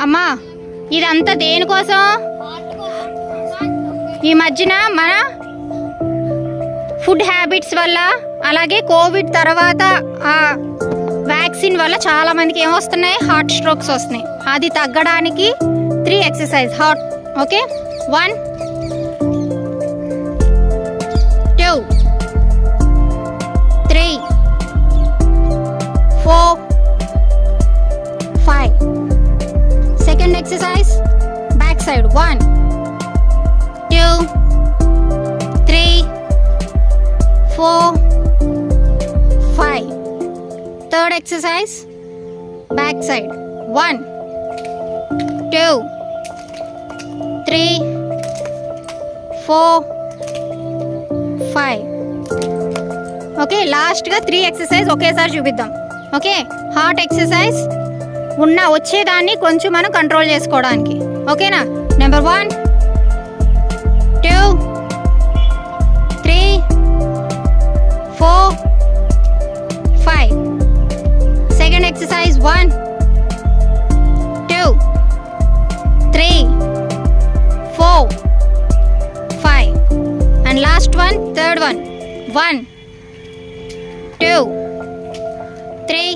అమ్మా ఇదంతా దేనికోసం? ఈ మధ్యన మన ఫుడ్ హ్యాబిట్స్ వల్ల, అలాగే కోవిడ్ తర్వాత వ్యాక్సిన్ వల్ల చాలా మందికి ఏమొస్తున్నాయి, హార్ట్ స్ట్రోక్స్ వస్తున్నాయి. అది తగ్గడానికి 3 exercise heart. Okay, 1 2 3 4 5. Second exercise, back side. 1 2 3 4 5. Third exercise, back side. 1 2 3 4 5. Okay, లాస్ట్గా 3 ఎక్సర్సైజ్ ఒకేసారి చూపిద్దాం. ఓకే, హార్ట్ ఎక్సర్సైజ్ వచ్చేదాన్ని కొంచెం మనం కంట్రోల్ చేసుకోవడానికి. ఓకేనా? Number 1 2 3 4 5. Second exercise, 1 2 3 4 5. And last one, third one. 1 2 3